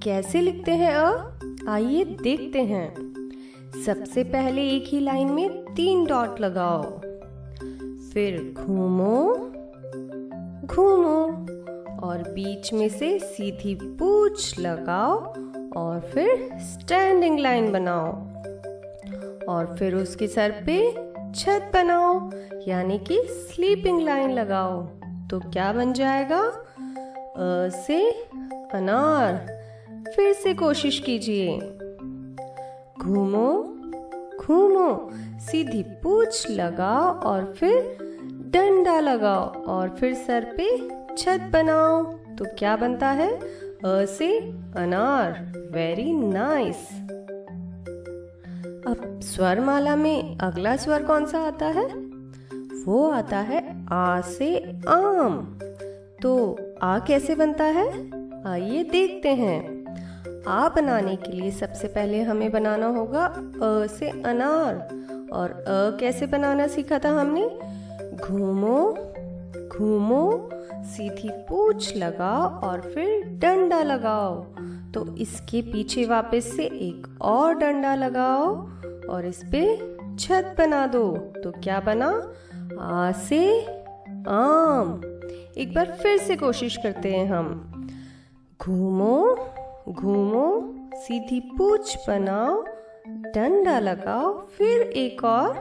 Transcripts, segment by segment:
कैसे लिखते हैं आइए देखते हैं। सबसे पहले एक ही लाइन में 3 डॉट लगाओ, फिर घूमो घूमो और बीच में से सीधी पूंछ लगाओ और फिर स्टैंडिंग लाइन बनाओ और फिर उसके सर पे छत बनाओ यानी कि स्लीपिंग लाइन लगाओ। तो क्या बन जाएगा? अ से अनार। फिर से कोशिश कीजिए। घूमो घूमो, सीधी पूंछ लगाओ और फिर डंडा लगाओ और फिर सर पे छत बनाओ। तो क्या बनता है? अ से अनार। Very nice. अब स्वर माला में अगला स्वर कौन सा आता है? वो आता है आ से आम। तो आ कैसे बनता है? आइए देखते हैं। आ बनाने के लिए सबसे पहले हमें बनाना होगा अ से अनार। और अ कैसे बनाना सीखा था हमने? घूमो घूमो, सीधी पूंछ लगाओ और फिर डंडा लगाओ। तो इसके पीछे वापस से एक और डंडा लगाओ और इस पे छत बना दो। तो क्या बना? आ से आम। एक बार फिर से कोशिश करते हैं हम। घूमो घूमो, सीधी पूंछ बनाओ, डंडा लगाओ, फिर एक और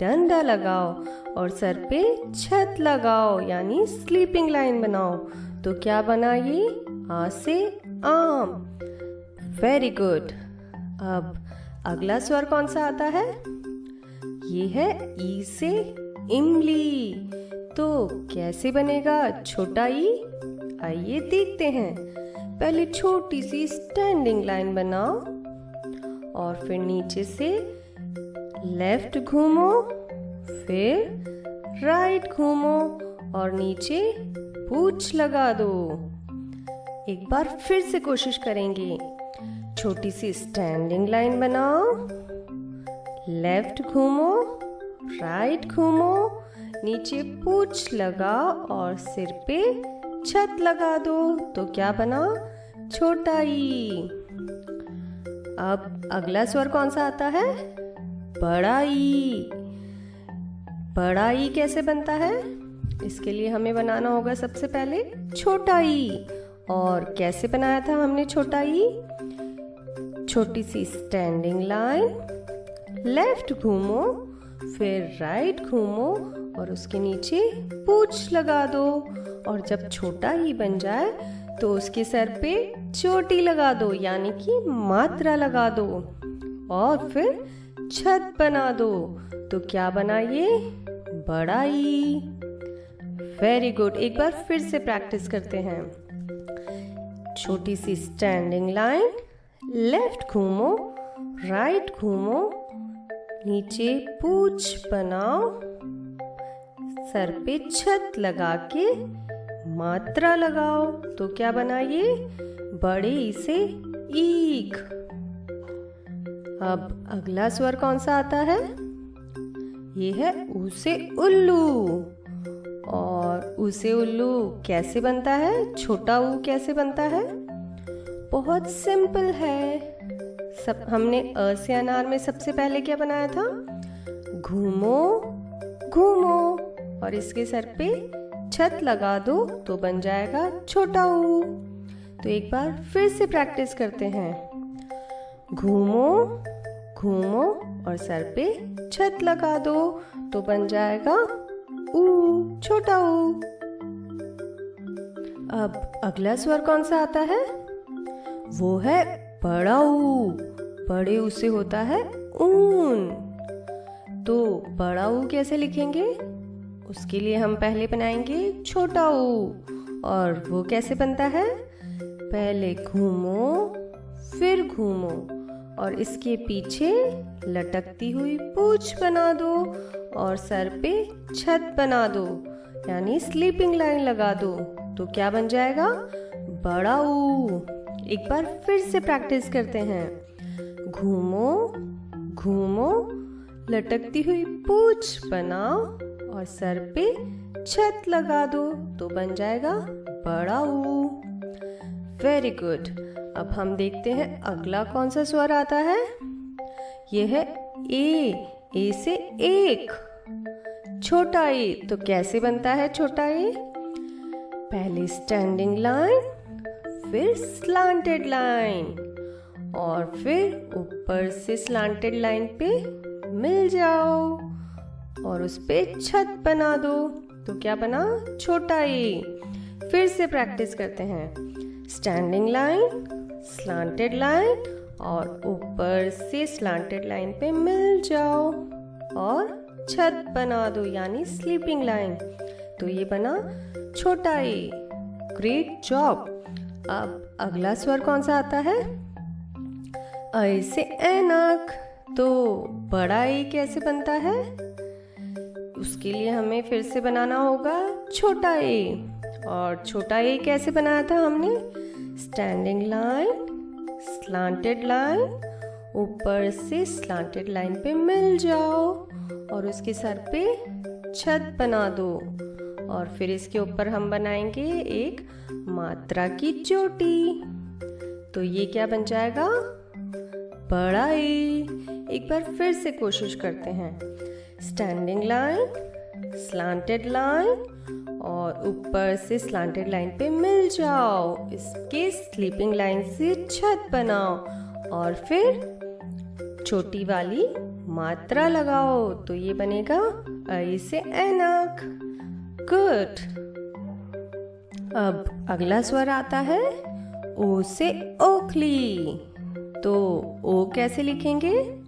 डंडा लगाओ और सर पे छत लगाओ यानी स्लीपिंग लाइन बनाओ। तो क्या बना ये? आ से आम। Very good. अब अगला स्वर कौन सा आता है? ये है ई से इमली। तो कैसे बनेगा छोटा ई? आइए देखते हैं। पहले छोटी सी स्टैंडिंग लाइन बनाओ और फिर नीचे से लेफ्ट घूमो, फिर राइट घूमो और नीचे पूंछ लगा दो। एक बार फिर से कोशिश करेंगे। छोटी सी स्टैंडिंग लाइन बनाओ, लेफ्ट घूमो, राइट घूमो, नीचे पूंछ लगाओ और सिर पे छत लगा दो। तो क्या बना? छोटा ई। अब अगला स्वर कौन सा आता है? बड़ा ई। बड़ा ई कैसे बनता है? इसके लिए हमें बनाना होगा सबसे पहले छोटा ई। और कैसे बनाया था हमने छोटा ई? छोटी सी स्टैंडिंग लाइन, लेफ्ट घूमो, फिर राइट घूमो और उसके नीचे पूंछ लगा दो। और जब छोटा ही बन जाए तो उसके सर पे चोटी लगा दो यानी कि मात्रा लगा दो और फिर छत बना दो। तो क्या बना ये? बड़ा ई। Very good. एक बार फिर से प्रैक्टिस करते हैं। छोटी सी स्टैंडिंग लाइन, लेफ्ट घूमो, राइट घूमो, नीचे पूंछ बनाओ, सर पे छत लगा के मात्रा लगाओ। तो क्या बना ये? बड़े ई से ईख। अब अगला स्वर कौन सा आता है? ये है ऊ से उल्लू। और ऊ से उल्लू कैसे बनता है? छोटा ऊ कैसे बनता है? बहुत सिंपल है। सब हमने अ से अनार में सबसे पहले क्या बनाया था? घूमो घूमो और इसके सर पे छत लगा दो तो बन जाएगा छोटा ऊ। तो एक बार फिर से प्रैक्टिस करते हैं। घूमो घूमो और सर पे छत लगा दो तो बन जाएगा ऊ, छोटा ऊ। अब अगला स्वर कौन सा आता है? वो है बड़ा ऊ। बड़े ऊ से होता है ऊन। तो बड़ा ऊ कैसे लिखेंगे? उसके लिए हम पहले बनाएंगे छोटा ऊ। और वो कैसे बनता है? पहले घूमो, फिर घूमो और इसके पीछे लटकती हुई पूंछ बना दो और सर पे छत बना दो यानी स्लीपिंग लाइन लगा दो। तो क्या बन जाएगा? बड़ा ऊ। एक बार फिर से प्रैक्टिस करते हैं। घूमो घूमो, लटकती हुई पूंछ बनाओ और सर पे छत लगा दो तो बन जाएगा बड़ा ऊ। Very good. अब हम देखते हैं अगला कौन सा स्वर आता है। यह है ए से एक। छोटा ए, तो कैसे बनता है छोटा ए? पहले स्टैंडिंग लाइन, फिर स्लांटेड लाइन, और फिर ऊपर से स्लांटेड लाइन पे मिल जाओ और उस पे छत बना दो। तो क्या बना? छोटा ए। फिर से प्रैक्टिस करते हैं। स्टैंडिंग लाइन, स्लांटेड लाइन, और ऊपर से स्लांटेड लाइन पे मिल जाओ और छत बना दो, यानी स्लीपिंग लाइन। तो ये बना छोटा ए। Great job. अब अगला स्वर कौन सा आता है? ऐ से ऐनक। तो बड़ा ए कैसे बनता है? उसके लिए हमें फिर से बनाना होगा छोटा ए। और छोटा ए कैसे बनाया था हमने? स्टैंडिंग लाइन, स्लांटेड लाइन, ऊपर से स्लांटेड लाइन पे मिल जाओ और उसके सर पे छत बना दो। और फिर इसके ऊपर हम बनाएंगे एक मात्रा की चोटी। तो ये क्या बन जाएगा? बड़ा ए। एक बार फिर से कोशिश करते हैं। स्टैंडिंग लाइन, स्लांटेड लाइन, और ऊपर से स्लांटेड लाइन पे मिल जाओ। इसके स्लीपिंग लाइन से छत बनाओ और फिर छोटी वाली मात्रा लगाओ। तो ये बनेगा ऐ से ऐनक। गुड। अब अगला स्वर आता है ओ से ओखली। तो ओ कैसे लिखेंगे?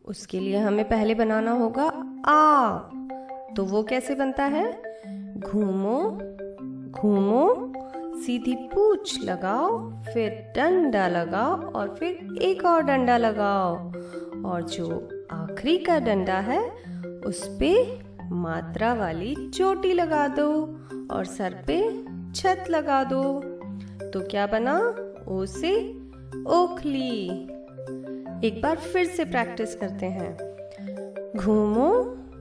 उसके लिए हमें पहले बनाना होगा आ। तो वो कैसे बनता है? घूमो घूमो, सीधी पूंछ लगाओ, फिर डंडा लगाओ और फिर एक और डंडा लगाओ, और जो आखिरी का डंडा है उस पे मात्रा वाली चोटी लगा दो और सर पे छत लगा दो। तो क्या बना? ओ से ओखली। एक बार फिर से प्रैक्टिस करते हैं। घूमो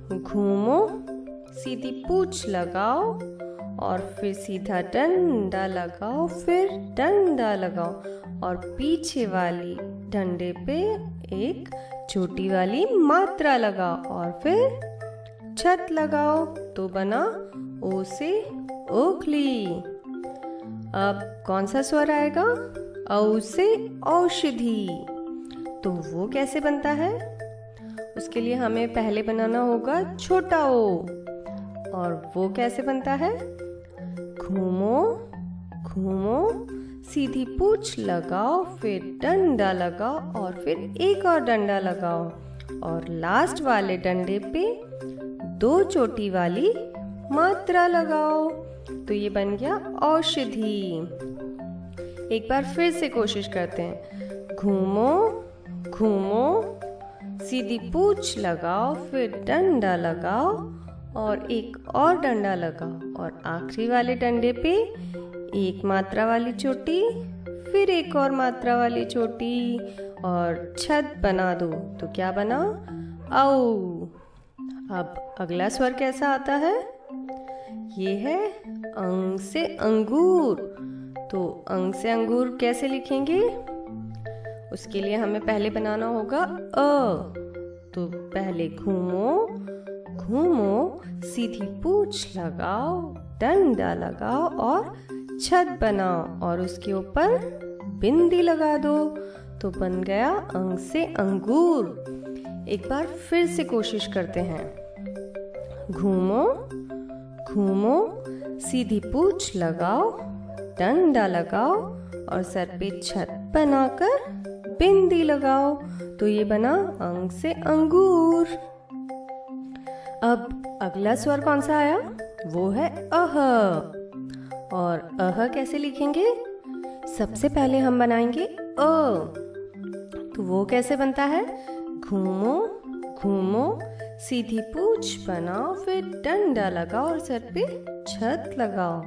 घूमो, सीधी पूंछ लगाओ और फिर सीधा डंडा लगाओ, फिर डंडा लगाओ और पीछे वाली डंडे पे एक छोटी वाली मात्रा लगाओ और फिर छत लगाओ। तो बना ओ से ओखली। अब कौन सा स्वर आएगा? औ से औषधि। तो वो कैसे बनता है? उसके लिए हमें पहले बनाना होगा छोटा ओ। और वो कैसे बनता है? घूमो घूमो, सीधी पूंछ लगाओ, फिर डंडा लगाओ और फिर एक और डंडा लगाओ और लास्ट वाले डंडे पे दो चोटी वाली मात्रा लगाओ। तो ये बन गया औषधि। एक बार फिर से कोशिश करते हैं। घूमो घूमो, सीधी पूंछ लगाओ, फिर डंडा लगाओ और एक और डंडा लगाओ और आखिरी वाले डंडे पे एक मात्रा वाली चोटी, फिर एक और मात्रा वाली चोटी और छत बना दो। तो क्या बना? औ। अब अगला स्वर कैसा आता है? ये है अंग से अंगूर। तो अंग से अंगूर कैसे लिखेंगे? उसके लिए हमें पहले बनाना होगा अ। तो पहले घूमो घूमो, सीधी पूंछ लगाओ, डंडा लगाओ और छत बनाओ और उसके ऊपर बिंदी लगा दो। तो बन गया अंग से अंगूर। एक बार फिर से कोशिश करते हैं। घूमो घूमो, सीधी पूंछ लगाओ, डंडा लगाओ और सर पे छत बनाकर बिंदी लगाओ। तो ये बना अंग से अंगूर। अब अगला स्वर कौन सा आया? वो है अह। और अह कैसे लिखेंगे? सबसे पहले हम बनाएंगे अ। तो वो कैसे बनता है? घूमो घूमो, सीधी पूंछ बनाओ, फिर डंडा लगाओ और सर पे छत लगाओ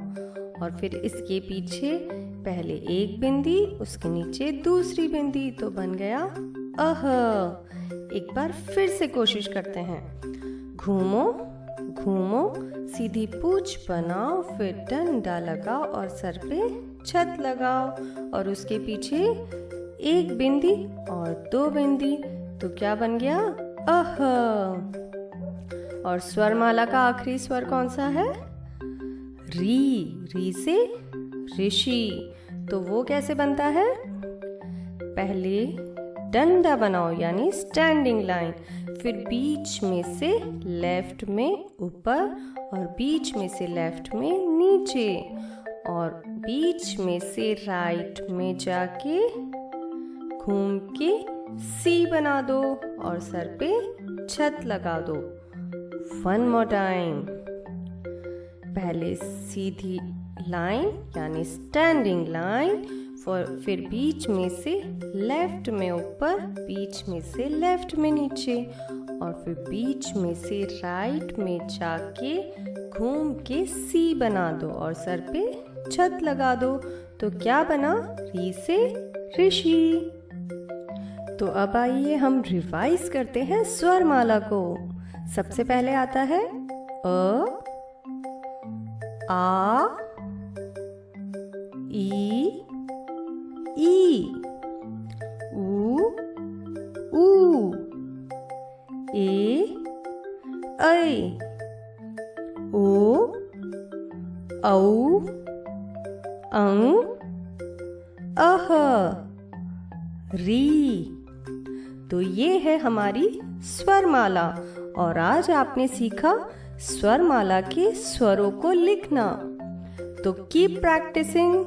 और फिर इसके पीछे पहले एक बिंदी, उसके नीचे दूसरी बिंदी। तो बन गया अह। एक बार फिर से कोशिश करते हैं। घूमो घूमो, सीधी पूंछ बनाओ, फिर डंडा लगाओ और सर पे छत लगाओ और उसके पीछे एक बिंदी और दो बिंदी, तो क्या बन गया? अह। और स्वरमाला का आखिरी स्वर कौन सा है? री। री से ऋषि। तो वो कैसे बनता है? पहले डंडा बनाओ यानी स्टैंडिंग लाइन, फिर बीच में से लेफ्ट में ऊपर और बीच में से लेफ्ट में नीचे और बीच में से राइट में जाके घूम के सी बना दो और सर पे छत लगा दो। One more time. पहले सीधी लाइन यानी स्टैंडिंग लाइन, फिर बीच में से लेफ्ट में ऊपर, बीच में से लेफ्ट में नीचे और फिर बीच में से राइट में जाके घूम के सी बना दो और सर पे छत लगा दो। तो क्या बना? री से ऋषि। तो अब आइए हम रिवाइज करते हैं स्वरमाला को। सबसे पहले आता है अ, आ, ई, ऊ, ए, ऐ, ओ, औ, अं, अह, री। तो ये है हमारी स्वरमाला और आज आपने सीखा स्वरमाला के स्वरों को लिखना। तो कीप प्रैक्टिसिंग।